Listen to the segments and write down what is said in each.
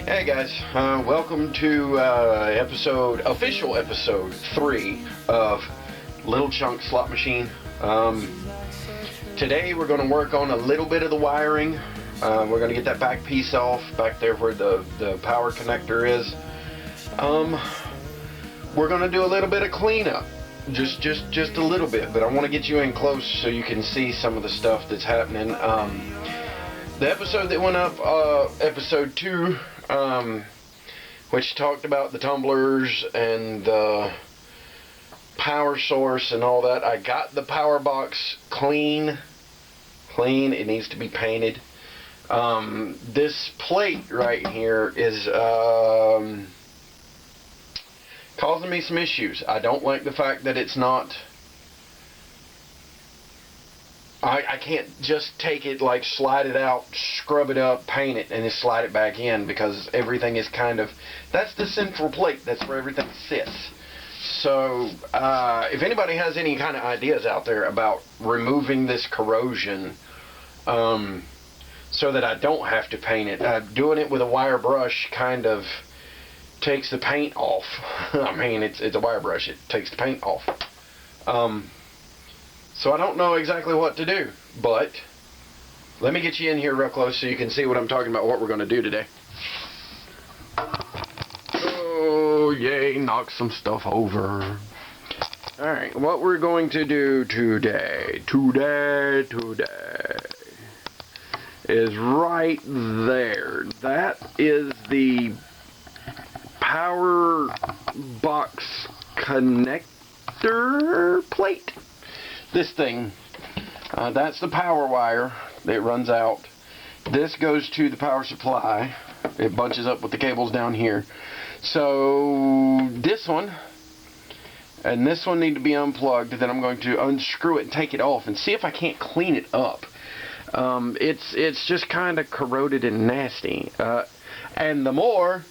Hey guys, welcome to official episode 3 of Little Chunk Slot Machine. Today we're going to work on a little bit of the wiring. We're going to get that back piece off, back there where the power connector is. We're going to do a little bit of cleanup, just a little bit, but I want to get you in close so you can see some of the stuff that's happening. The episode that went up, episode 2, which talked about the tumblers and the power source and all that. I got the power box clean. It needs to be painted. This plate right here is causing me some issues. I don't like the fact that it's not... I can't just take it, like slide it out, scrub it up, paint it, and then slide it back in, because everything is kind of... That's the central plate. That's where everything sits. So, if anybody has any kind of ideas out there about removing this corrosion, so that I don't have to paint it, doing it with a wire brush kind of takes the paint off. I mean, it's a wire brush. It takes the paint off. So I don't know exactly what to do, but let me get you in here real close so you can see what I'm talking about, what we're going to do today. Oh, yay, knock some stuff over. Alright, what we're going to do today is right there. That is the power box connector plate. This thing, that's the power wire that runs out. This goes to the power supply. It bunches up with the cables down here. So this one and this one need to be unplugged. Then I'm going to unscrew it and take it off and see if I can't clean it up. It's just kind of corroded and nasty. And the more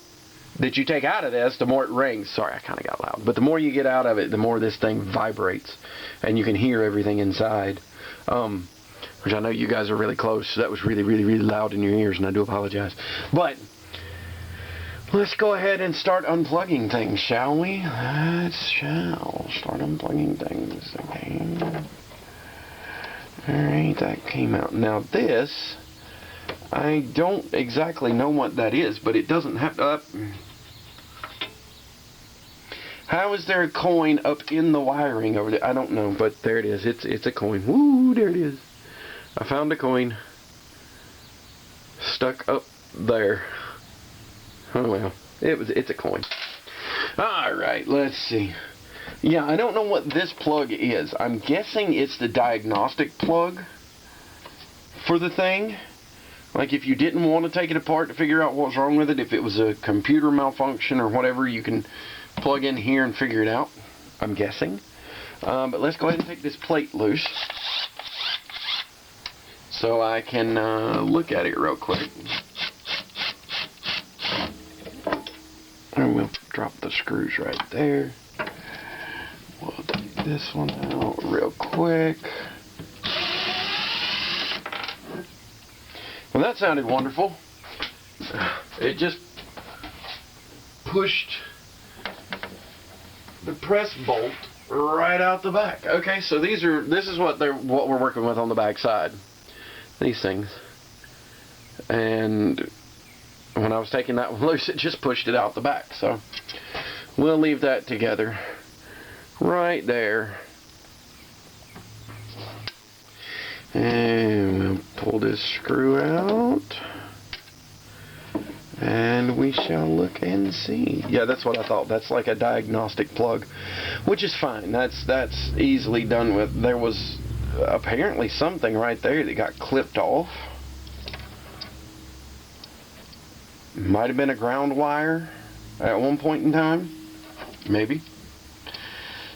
that you take out of this, the more it rings. Sorry, I kind of got loud. But the more you get out of it, the more this thing vibrates. And you can hear everything inside. Which I know you guys are really close, so that was really loud in your ears, and I do apologize. But let's go ahead and start unplugging things, shall we? Shall start unplugging things again. Alright, that came out. Now this, I don't exactly know what that is, but it doesn't have to... How is there a coin up in the wiring over there? I don't know, but there it is. It's a coin. Woo, there it is. I found a coin. Stuck up there. Oh well, it's a coin. Alright, let's see. Yeah, I don't know what this plug is. I'm guessing it's the diagnostic plug for the thing. Like if you didn't want to take it apart to figure out what's wrong with it, if it was a computer malfunction or whatever, you can plug in here and figure it out, I'm guessing. But let's go ahead and take this plate loose so I can look at it real quick. And we'll drop the screws right there. We'll take this one out real quick. Well, that sounded wonderful. It just pushed the press bolt right out the back. Okay, so this is what we're working with on the back side. These things. And when I was taking that one loose, it just pushed it out the back. So we'll leave that together right there. And we'll pull this screw out. And we shall look and see. Yeah, that's what I thought. That's like a diagnostic plug, which is fine. That's easily done with. There was apparently something right there that got clipped off. Might have been a ground wire at one point in time. Maybe.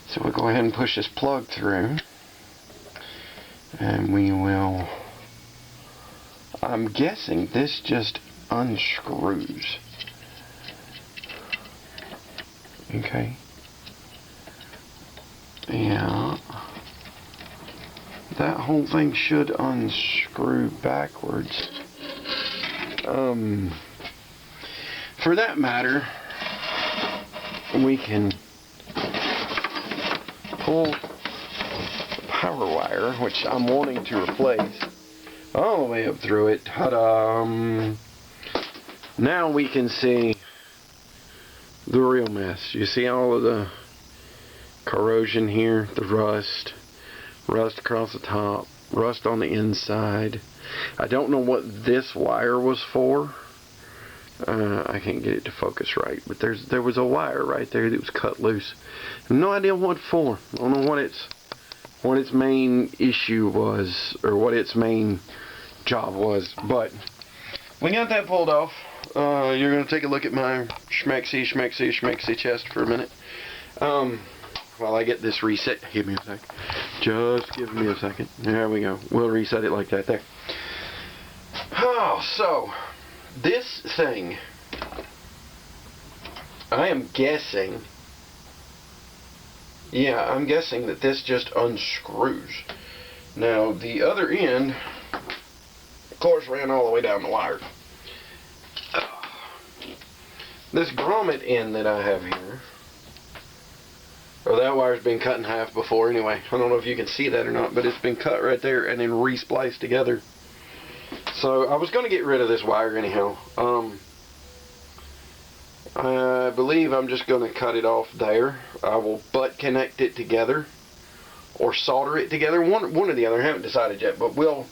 So we'll go ahead and push this plug through. And we will... I'm guessing this just unscrews. Okay. Yeah. That whole thing should unscrew backwards. for that matter, we can pull the power wire, which I'm wanting to replace, all the way up through it. Ta-da! Now we can see the real mess. You see all of the corrosion here, the rust across the top, rust on the inside. I don't know what this wire was for. I can't get it to focus right, but there was a wire right there that was cut loose. No idea what for. I don't know what its main issue was, or what its main job was. But we got that pulled off. You're gonna take a look at my schmexy chest for a minute. While I get this reset. Give me a sec. Just give me a second. There we go. We'll reset it like that there. Oh, so this thing, I am guessing, yeah, I'm guessing that this just unscrews. Now, the other end, of course, ran all the way down the wire. This grommet end that I have here, that wire's been cut in half before anyway. I don't know if you can see that or not, but it's been cut right there and then re-spliced together. So I was going to get rid of this wire anyhow. I believe I'm just going to cut it off there. I will butt connect it together or solder it together. One or the other. I haven't decided yet, but we'll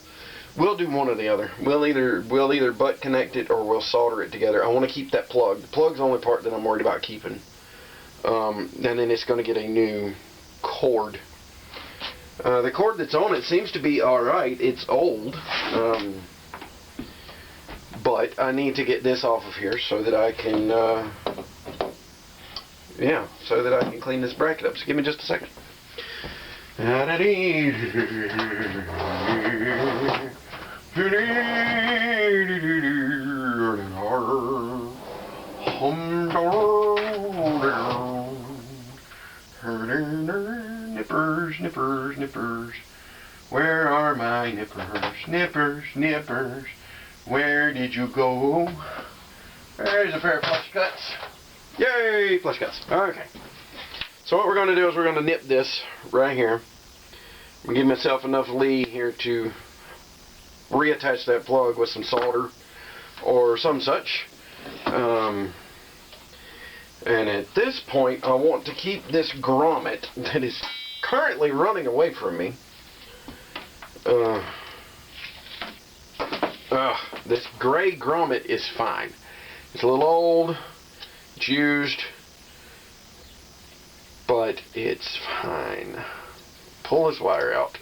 do one or the other. We'll either butt connect it or we'll solder it together. I want to keep that plug. The plug's the only part that I'm worried about keeping. And then it's going to get a new cord. The cord that's on it seems to be alright. It's old. But I need to get this off of here so that I can, so that I can clean this bracket up. So give me just a second. Nippers. Where are my nippers? Nippers. Where did you go? There's a pair of flush cuts. Yay, flush cuts. Okay. So what we're going to do is we're going to nip this right here. I'm going to give myself enough lead here to reattach that plug with some solder or some such. And at this point, I want to keep this grommet that is currently running away from me. This gray grommet is fine. It's a little old, it's used, but it's fine. Pull this wire out.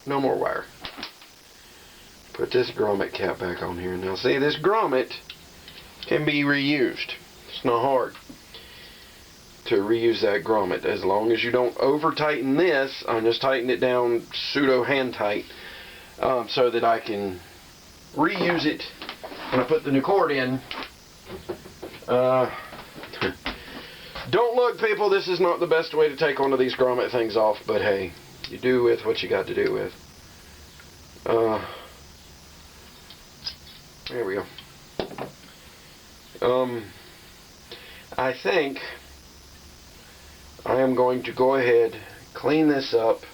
No more wire. Put this grommet cap back on here. Now see, this grommet can be reused. It's not hard to reuse that grommet, as long as you don't over tighten this. I'm just tightening it down pseudo hand tight, so that I can reuse it when I put the new cord in. Don't look, people, this is not the best way to take one of these grommet things off, but hey, you do with what you got to do with. There we go. I think I am going to go ahead, clean this up.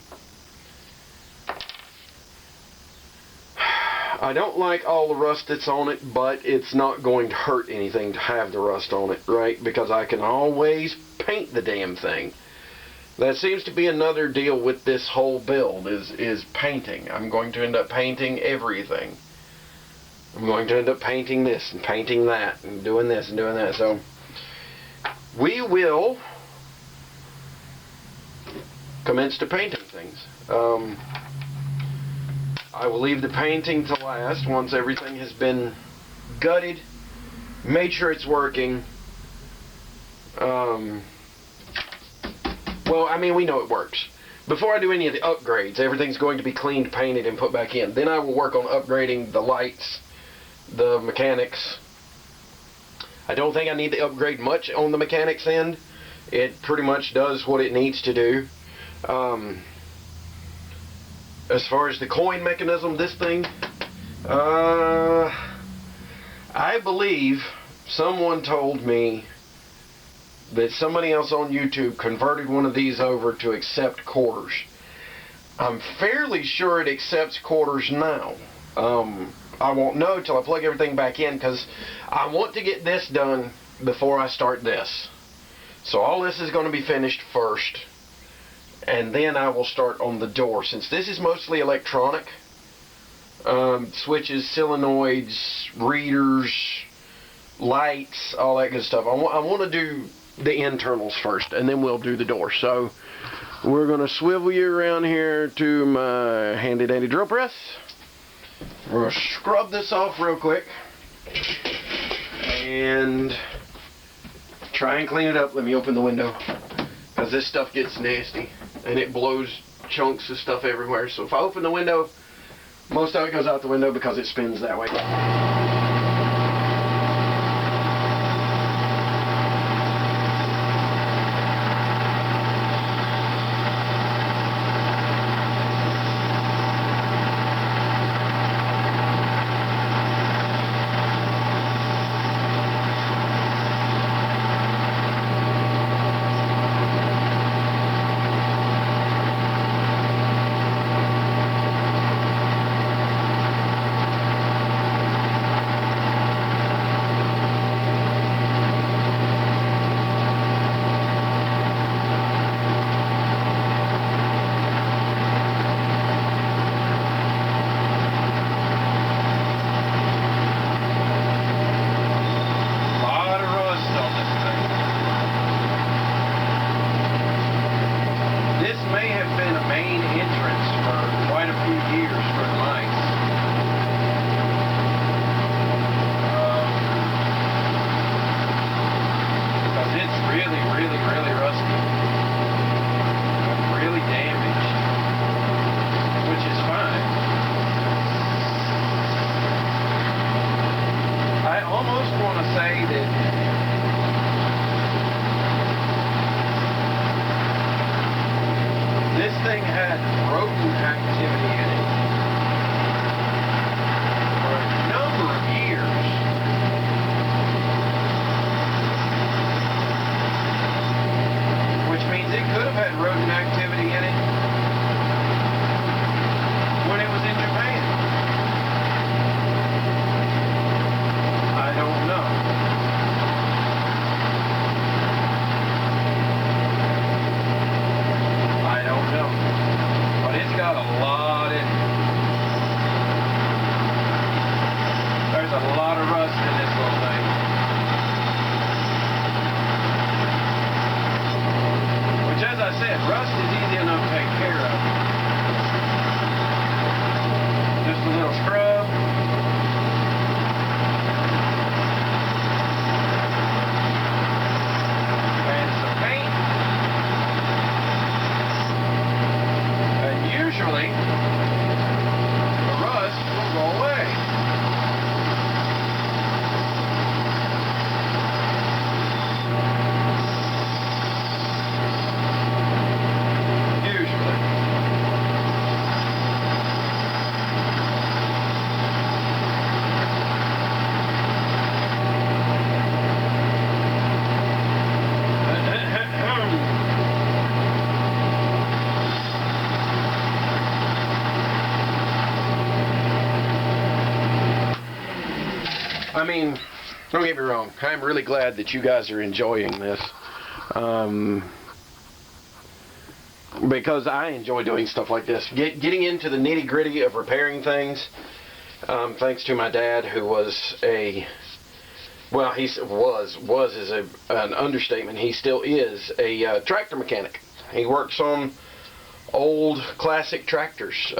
I don't like all the rust that's on it, but it's not going to hurt anything to have the rust on it, right? Because I can always paint the damn thing. That seems to be another deal with this whole build, is painting. I'm going to end up painting everything. I'm going to end up painting this and painting that and doing this and doing that. So we will commence to painting things. I will leave the painting to last once everything has been gutted, made sure it's working. Well, I mean, we know it works. Before I do any of the upgrades, everything's going to be cleaned, painted, and put back in. Then I will work on upgrading the lights, the mechanics. I don't think I need to upgrade much on the mechanics end. It pretty much does what it needs to do. As far as the coin mechanism, this thing, I believe someone told me that somebody else on YouTube converted one of these over to accept quarters. I'm fairly sure it accepts quarters now. I won't know till I plug everything back in, because I want to get this done before I start this. So all this is going to be finished first, and then I will start on the door. Since this is mostly electronic, switches, solenoids, readers, lights, all that good stuff. I want to do the internals first, and then we'll do the door. So we're going to swivel you around here to my handy dandy drill press. We're going to scrub this off real quick and try and clean it up. Let me open the window, because this stuff gets nasty and it blows chunks of stuff everywhere. So if I open the window, most of it goes out the window because it spins that way. I mean, don't get me wrong, I'm really glad that you guys are enjoying this, because I enjoy doing stuff like this. Getting into the nitty-gritty of repairing things, thanks to my dad, who was a, well, he was is an understatement. He still is a tractor mechanic. He works on old classic tractors,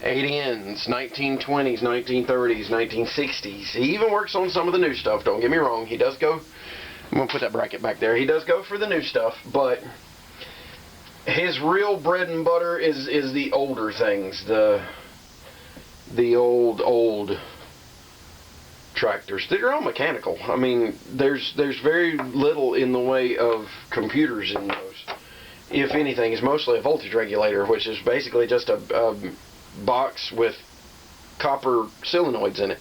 80s, 1920s, 1930s, 1960s. He even works on some of the new stuff, don't get me wrong. He does go, I'm going to put that bracket back there. He does go for the new stuff, but his real bread and butter is the older things, the old tractors that are all mechanical. I mean, there's very little in the way of computers in those. If anything, it's mostly a voltage regulator, which is basically just a box with copper solenoids in it.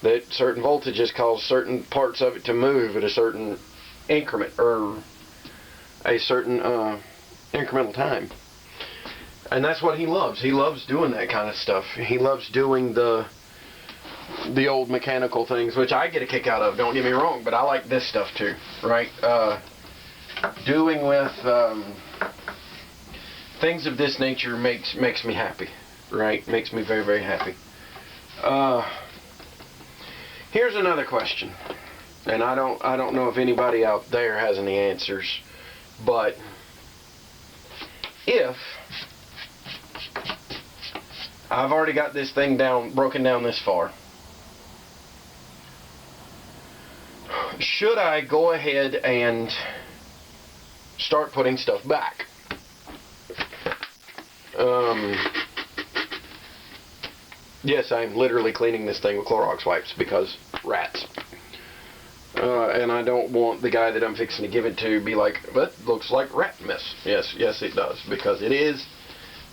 that certain voltages cause certain parts of it to move at a certain increment or a certain incremental time. And that's what he loves. He loves doing that kind of stuff. He loves doing the old mechanical things, which I get a kick out of, don't get me wrong, but I like this stuff too, right? Doing with things of this nature makes me happy, right? Makes me very, very happy. Here's another question, and I don't know if anybody out there has any answers, but if I've already got this thing broken down this far, should I go ahead and start putting stuff back? Yes, I'm literally cleaning this thing with Clorox wipes because rats. And I don't want the guy that I'm fixing to give it to be like, that looks like rat mess. Yes, it does, because it is.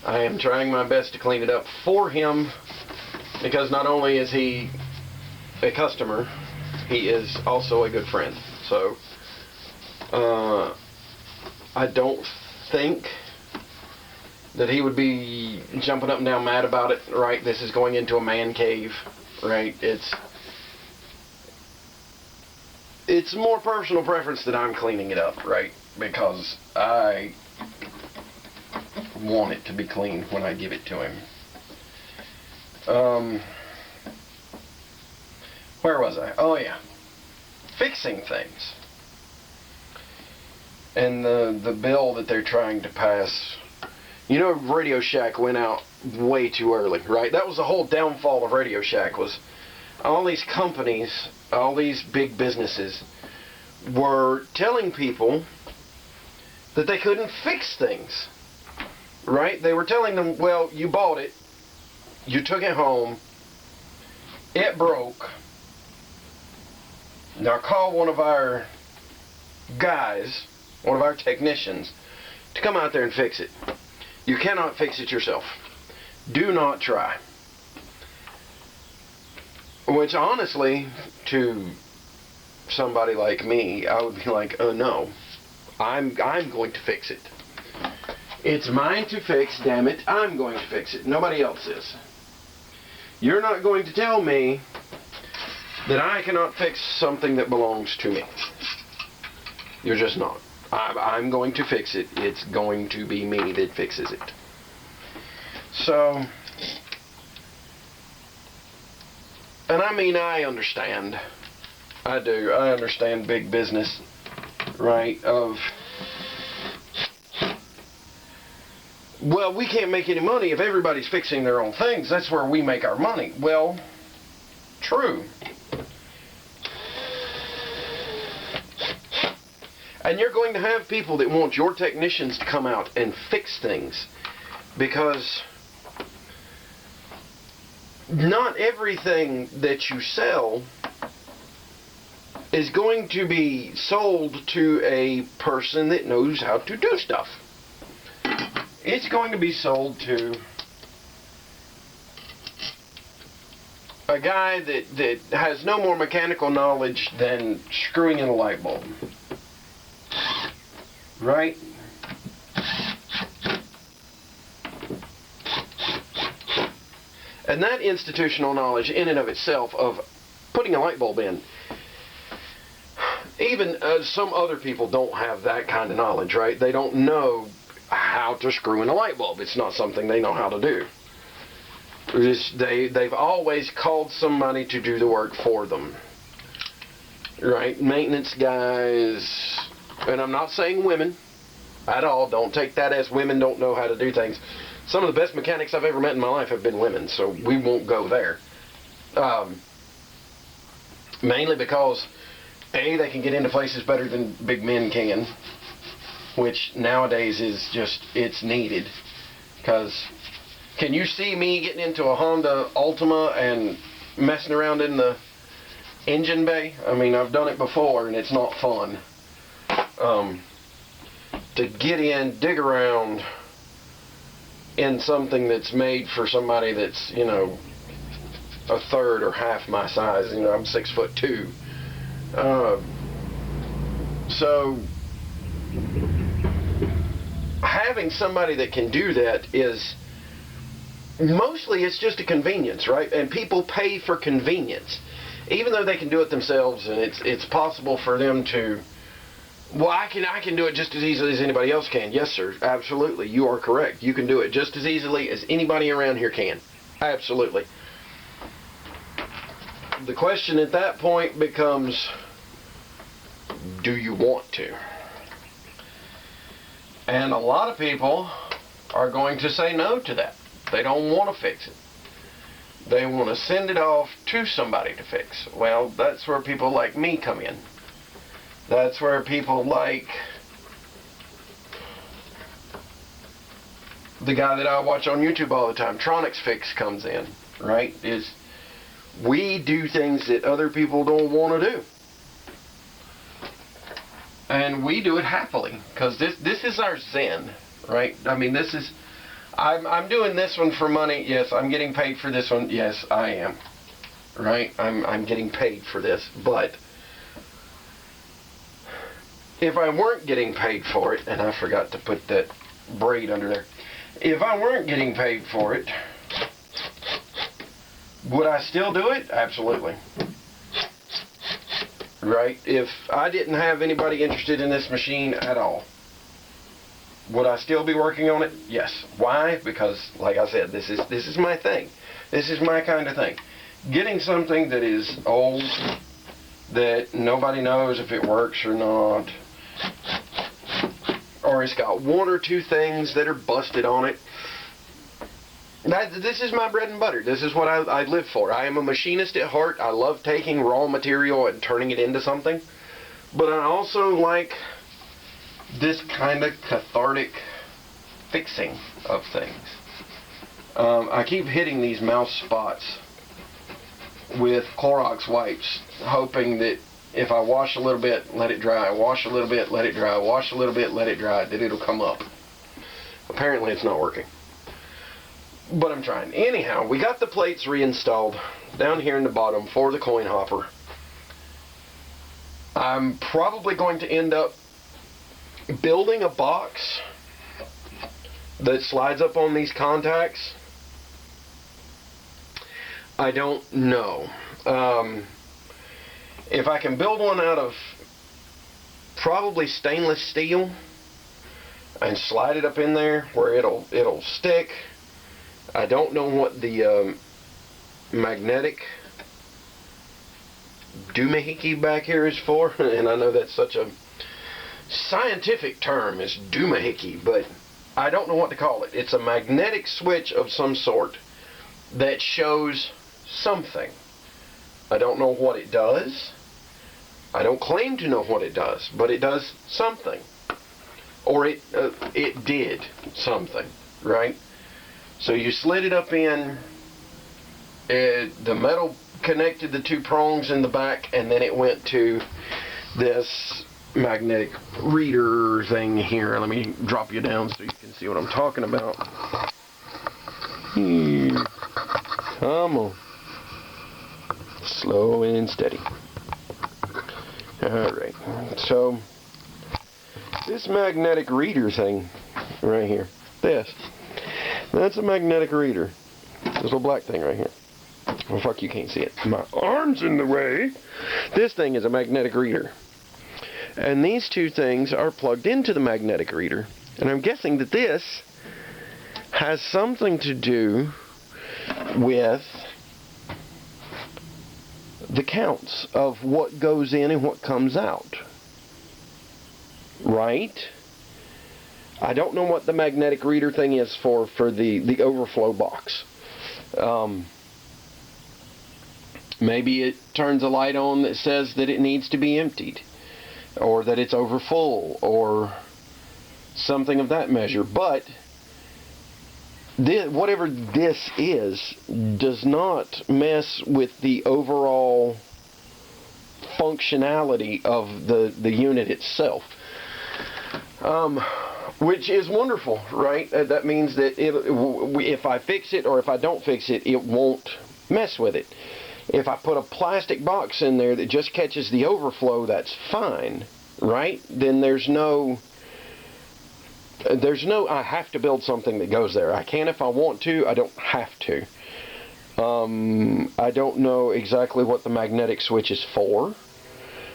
I am trying my best to clean it up for him, because not only is he a customer, he is also a good friend. So, I don't think that he would be jumping up and down mad about it, right? This is going into a man cave, right? It's more personal preference that I'm cleaning it up, right? Because I want it to be clean when I give it to him. Where was I? Oh yeah, fixing things. And the bill that they're trying to pass. You know, Radio Shack went out way too early, right? That was the whole downfall of Radio Shack, was all these companies, all these big businesses were telling people that they couldn't fix things, right? They were telling them, well, you bought it, you took it home, it broke, now call one of our guys, one of our technicians, to come out there and fix it. You cannot fix it yourself. Do not try. Which, honestly, to somebody like me, I would be like, oh no, I'm going to fix it. It's mine to fix, damn it. I'm going to fix it. Nobody else is. You're not going to tell me that I cannot fix something that belongs to me. You're just not. I'm going to fix it. It's going to be me that fixes it. So, and I mean, I understand. I do. I understand big business, right? Well, we can't make any money if everybody's fixing their own things. That's where we make our money. Well, true. And you're going to have people that want your technicians to come out and fix things, because not everything that you sell is going to be sold to a person that knows how to do stuff. It's going to be sold to a guy that has no more mechanical knowledge than screwing in a light bulb. Right? And that institutional knowledge in and of itself of putting a light bulb in, even some other people don't have that kind of knowledge, right? They don't know how to screw in a light bulb. It's not something they know how to do. They've always called somebody to do the work for them, right? Maintenance guys. And I'm not saying women at all. Don't take that as women don't know how to do things. Some of the best mechanics I've ever met in my life have been women, so we won't go there. Mainly because, A, they can get into places better than big men can, which nowadays is just, it's needed. Because, can you see me getting into a Honda Altima and messing around in the engine bay? I mean, I've done it before, and it's not fun. To get in, dig around in something that's made for somebody that's, you know, a third or half my size. You know, I'm 6'2". So having somebody that can do that is mostly, it's just a convenience, right? And people pay for convenience, even though they can do it themselves, and it's possible for them to. Well, I can do it just as easily as anybody else can. Yes, sir. Absolutely. You are correct. You can do it just as easily as anybody around here can. Absolutely. The question at that point becomes, do you want to? And a lot of people are going to say no to that. They don't want to fix it. They want to send it off to somebody to fix. Well, that's where people like me come in. That's where people like the guy that I watch on YouTube all the time, Tronics Fix, comes in, right? Is we do things that other people don't want to do. And we do it happily, because this is our zen, right? I mean, this is, I'm doing this one for money. Yes, I'm getting paid for this one. Yes, I am, right? I'm getting paid for this. But if I weren't getting paid for it, and I forgot to put that braid under there. If I weren't getting paid for it, would I still do it? Absolutely. Right? If I didn't have anybody interested in this machine at all, would I still be working on it? Yes. Why? Because, like I said, this is my thing. This is my kind of thing. Getting something that is old, that nobody knows if it works or not, or it's got one or two things that are busted on it. This is my bread and butter. This is what I live for. I am a machinist at heart. I love taking raw material and turning it into something. But I also like this kind of cathartic fixing of things. I keep hitting these mouse spots with Clorox wipes, hoping that if I wash a little bit, let it dry, wash a little bit, let it dry, wash a little bit, let it dry, that it'll come up. Apparently it's not working. But I'm trying. Anyhow, we got the plates reinstalled down here in the bottom for the coin hopper. I'm probably going to end up building a box that slides up on these contacts. I don't know. If I can build one out of probably stainless steel and slide it up in there where it'll stick. I don't know what the magnetic doohickey back here is for, and I know that's such a scientific term, is doohickey, but I don't know what to call it. It's a magnetic switch of some sort that shows something. I don't know what it does. I don't claim to know what it does, but it does something. Or it did something, right? So you slid it up in, the metal connected the two prongs in the back, and then it went to this magnetic reader thing here. Let me drop you down so you can see what I'm talking about. Here. Come on. Slow and steady. Alright, so this magnetic reader thing right here, that's a magnetic reader. This little black thing right here. Well, fuck, you can't see it. My arm's in the way. This thing is a magnetic reader. And these two things are plugged into the magnetic reader. And I'm guessing that this has something to do with the counts of what goes in and what comes out. Right? I don't know what the magnetic reader thing is for the overflow box. Maybe it turns a light on that says that it needs to be emptied, or that it's over full, or something of that measure. But whatever this is does not mess with the overall functionality of the unit itself, which is wonderful, right? That means that if I fix it or if I don't fix it, it won't mess with it. If I put a plastic box in there that just catches the overflow, that's fine, right? Then there's no I have to build something that goes there. I can if I want to, I don't have to. I don't know exactly what the magnetic switch is for.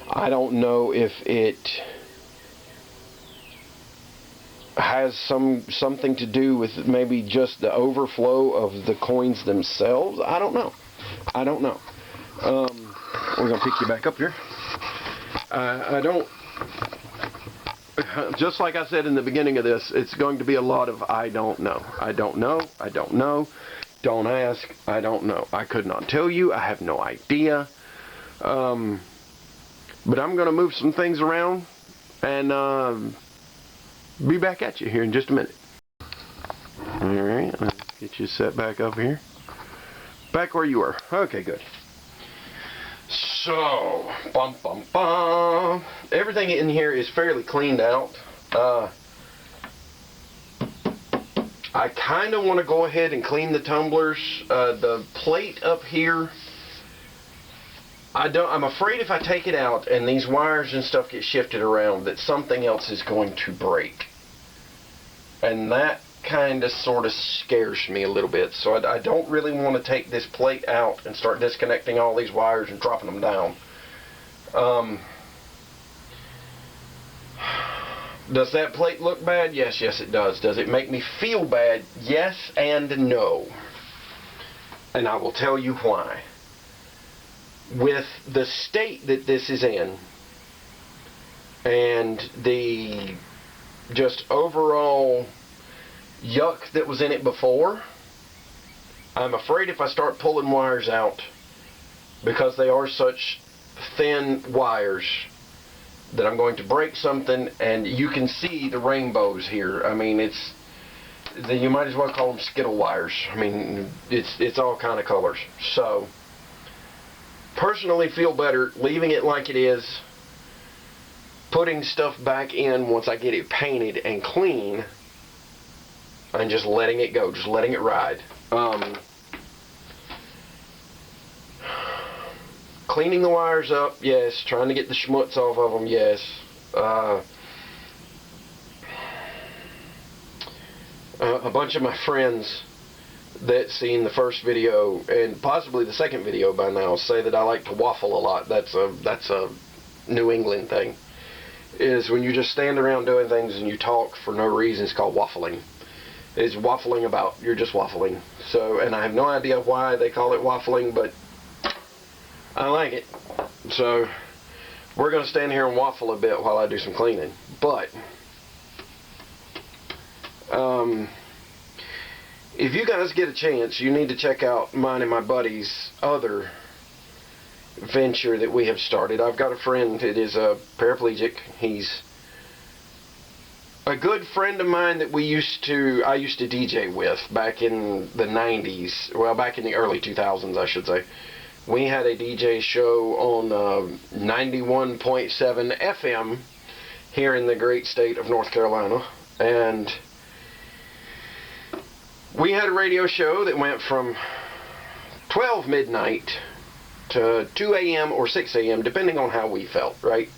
I don't know if it has something to do with maybe just the overflow of the coins themselves. I don't know. We're going to pick you back up here. I don't... Just like I said in the beginning of this, it's going to be a lot of I don't know. I don't know. I don't know. Don't ask. I don't know. I could not tell you. I have no idea. But I'm going to move some things around and be back at you here in just a minute. Alright, let's get you set back up here. Back where you were. Okay, good. So, everything in here is fairly cleaned out. I kind of want to go ahead and clean the tumblers. The plate up here, I'm afraid if I take it out and these wires and stuff get shifted around that something else is going to break. And that kind of sort of scares me a little bit. So I don't really want to take this plate out and start disconnecting all these wires and dropping them down. Does that plate look bad? Yes, it does. Does it make me feel bad? Yes and no. And I will tell you why. With the state that this is in and the just overall yuck that was in it before, I'm afraid if I start pulling wires out, because they are such thin wires, that I'm going to break something. And you can see the rainbows here. I mean, you might as well call them Skittle wires. I mean, it's all kind of colors. So personally feel better leaving it like it is, putting stuff back in once I get it painted and clean, and just letting it go, just letting it ride. Cleaning the wires up, yes. Trying to get the schmutz off of them, yes. A bunch of my friends that seen the first video and possibly the second video by now say that I like to waffle a lot. That's a New England thing. Is when you just stand around doing things and you talk for no reason. It's called waffling. It's waffling about. You're just waffling. So, and I have no idea why they call it waffling, but I like it. So we're going to stand here and waffle a bit while I do some cleaning. But if you guys get a chance, you need to check out mine and my buddy's other venture that we have started. I've got a friend that is a paraplegic. He's a good friend of mine that I used to DJ with back in the 90s. Well, back in the early 2000s, I should say. We had a DJ show on 91.7 FM here in the great state of North Carolina. And we had a radio show that went from 12 midnight to 2 a.m. or 6 a.m. depending on how we felt, right?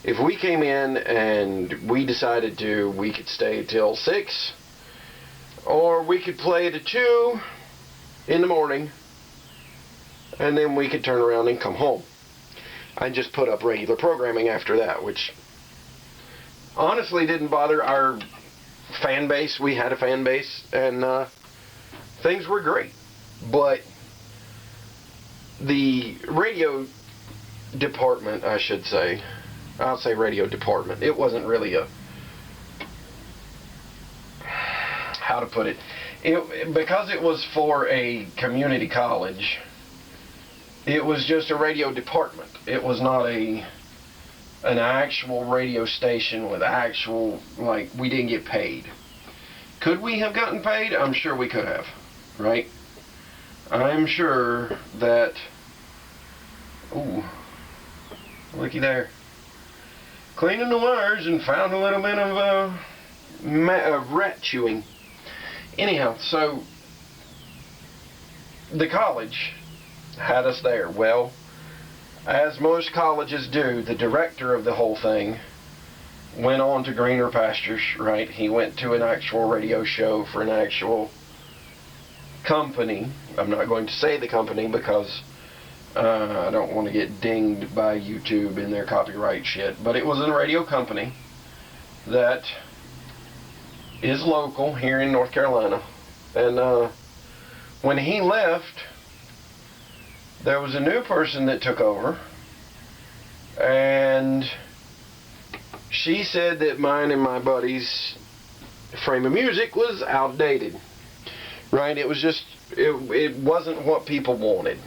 If we came in and we decided we could stay till 6, or we could play to 2 in the morning, and then we could turn around and come home and just put up regular programming after that, which honestly didn't bother our fan base. We had a fan base, and things were great. But the radio department, I should say, I'll say radio department, it wasn't really how to put it, because it was for a community college, it was just a radio department. It was not an actual radio station with actual, like, we didn't get paid. Could we have gotten paid? I'm sure we could have, right? I'm sure that, ooh, looky there. Cleaning the wires and found a little bit of rat chewing. Anyhow, so the college had us there. Well, as most colleges do, the director of the whole thing went on to greener pastures, right? He went to an actual radio show for an actual company. I'm not going to say the company because I don't want to get dinged by YouTube and their copyright shit. But it was a radio company that is local here in North Carolina. And when he left, there was a new person that took over. And she said that mine and my buddy's frame of music was outdated. Right? It was just, it wasn't what people wanted.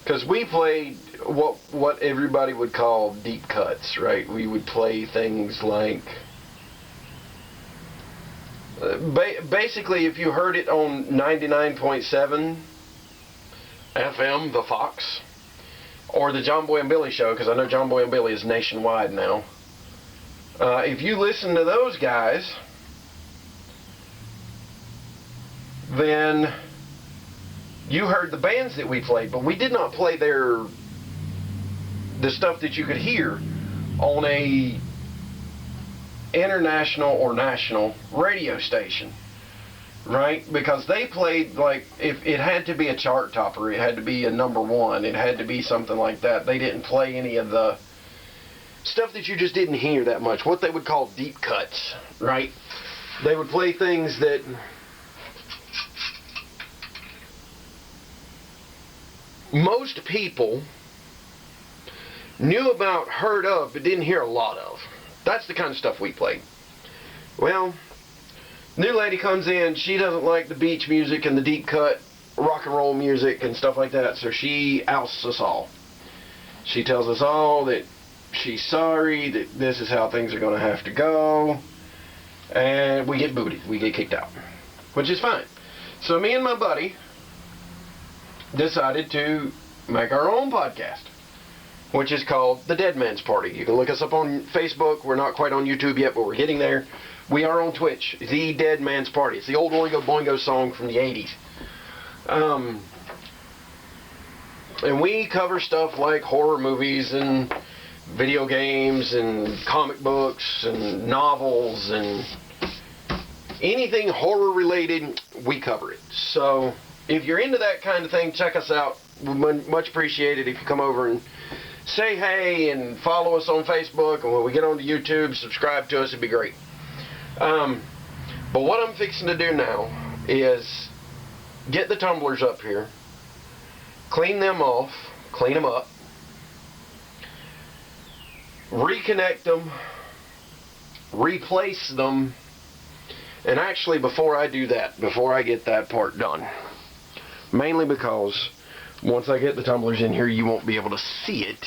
Because we played what everybody would call deep cuts, right? We would play things like, basically if you heard it on 99.7 FM, the Fox, or the John Boy and Billy show, because I know John Boy and Billy is nationwide now. If you listen to those guys, then you heard the bands that we played, but we did not play the stuff that you could hear on a international or national radio station, right? Because they played, like, if it had to be a chart topper, it had to be a #1, it had to be something like that. They didn't play any of the stuff that you just didn't hear that much, what they would call deep cuts, right? They would play things that most people knew about, heard of, but didn't hear a lot of. That's the kind of stuff we played. Well, new lady comes in, she doesn't like the beach music and the deep cut rock and roll music and stuff like that, so she ousts us all. She tells us all that she's sorry, that this is how things are going to have to go, and we get booted, we get kicked out, which is fine. So me and my buddy decided to make our own podcast, which is called The Dead Man's Party. You can look us up on Facebook. We're not quite on YouTube yet, but we're getting there. We are on Twitch, The Dead Man's Party. It's the old Oingo Boingo song from the 80s. And we cover stuff like horror movies and video games and comic books and novels and anything horror related, we cover it. So if you're into that kind of thing, check us out. We'd much appreciate it if you come over and say hey and follow us on Facebook, and when we get onto YouTube, subscribe to us. It'd be great. But what I'm fixing to do now is get the tumblers up here, clean them off, clean them up, reconnect them, replace them, and actually before I do that, before I get that part done, mainly because once I get the tumblers in here, you won't be able to see it.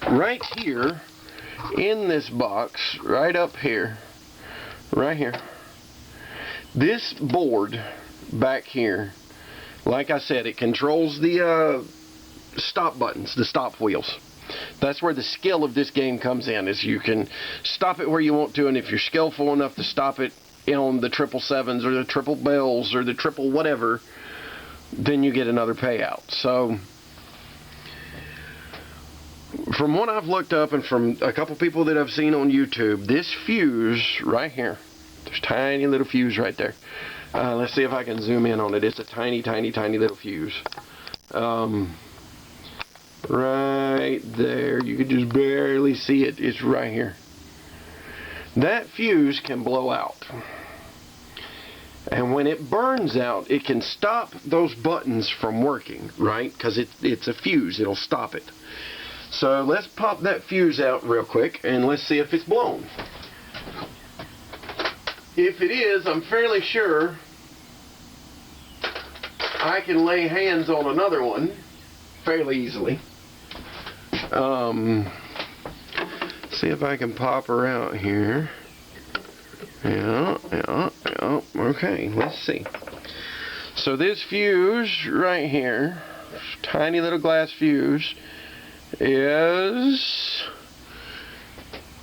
Right here, in this box, right up here, right here, this board back here, like I said, it controls the stop buttons, the stop wheels. That's where the skill of this game comes in, is you can stop it where you want to, and if you're skillful enough to stop it on the 777s or the triple bells or the triple whatever, then you get another payout. So from what I've looked up and from a couple people that I've seen on YouTube, this fuse right here, there's a tiny little fuse right there. Let's see if I can zoom in on it. It's a tiny, tiny, tiny little fuse. Right there, you can just barely see it. It's right here. That fuse can blow out. And when it burns out, it can stop those buttons from working, right? Because it's a fuse. It'll stop it. So let's pop that fuse out real quick, and let's see if it's blown. If it is, I'm fairly sure I can lay hands on another one fairly easily. See if I can pop her out here. Yeah. Okay, let's see. So this fuse right here, tiny little glass fuse, is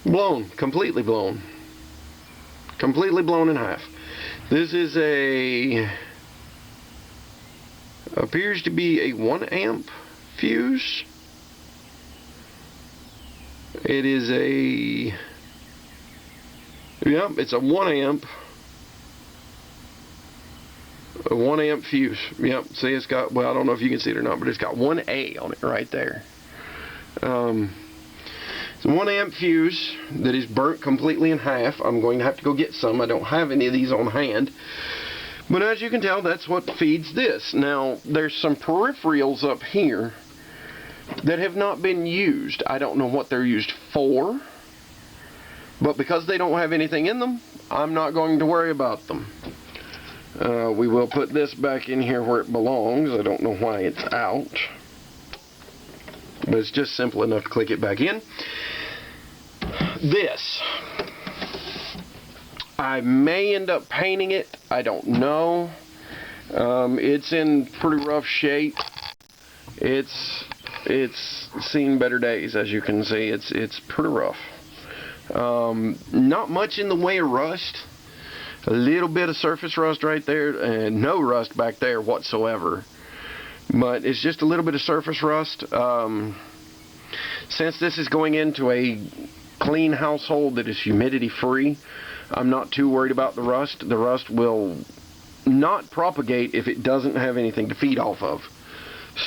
blown, completely blown in half. This is a Appears to be a 1 amp fuse. It is a, yep, it's a 1 amp. A 1 amp fuse. Yep, see, it's got, well, I don't know if you can see it or not, but it's got 1A on it right there. It's a 1 amp fuse that is burnt completely in half. I'm going to have to go get some. I don't have any of these on hand. But as you can tell, that's what feeds this. Now, there's some peripherals up here that have not been used. I don't know what they're used for, but because they don't have anything in them, I'm not going to worry about them. We will put this back in here where it belongs. I don't know why it's out, but it's just simple enough to click it back in. This, I may end up painting it. I don't know. It's in pretty rough shape. It's seen better days, as you can see. It's pretty rough. Not much in the way of rust. A little bit of surface rust right there, and no rust back there whatsoever. But it's just a little bit of surface rust. Since this is going into a clean household that is humidity free, I'm not too worried about the rust. The rust will not propagate if it doesn't have anything to feed off of.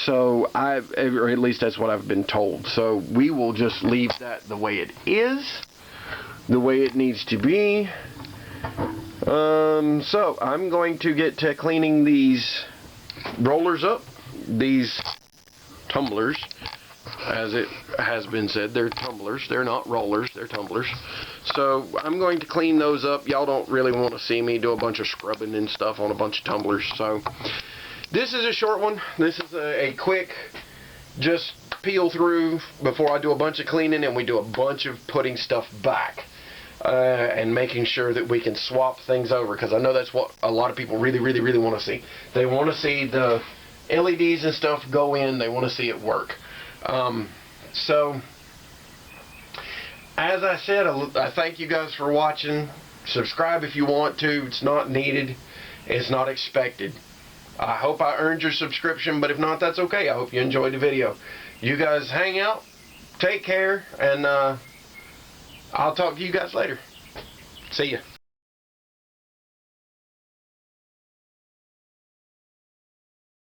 So or at least that's what I've been told. So we will just leave that the way it is, the way it needs to be. So I'm going to get to cleaning these rollers up, these tumblers, as it has been said. They're tumblers. They're not rollers. They're tumblers. So I'm going to clean those up. Y'all don't really want to see me do a bunch of scrubbing and stuff on a bunch of tumblers. So this is a short one. This is a quick, just peel through before I do a bunch of cleaning, and we do a bunch of putting stuff back. And making sure that we can swap things over, because I know that's what a lot of people really want to see. They want to see the LEDs and stuff go in. They want to see it work. So, as I said, I thank you guys for watching. Subscribe if you want to. It's not needed. It's not expected. I hope I earned your subscription, but if not, that's okay. I hope you enjoyed the video. You guys hang out. Take care, and I'll talk to you guys later. See ya.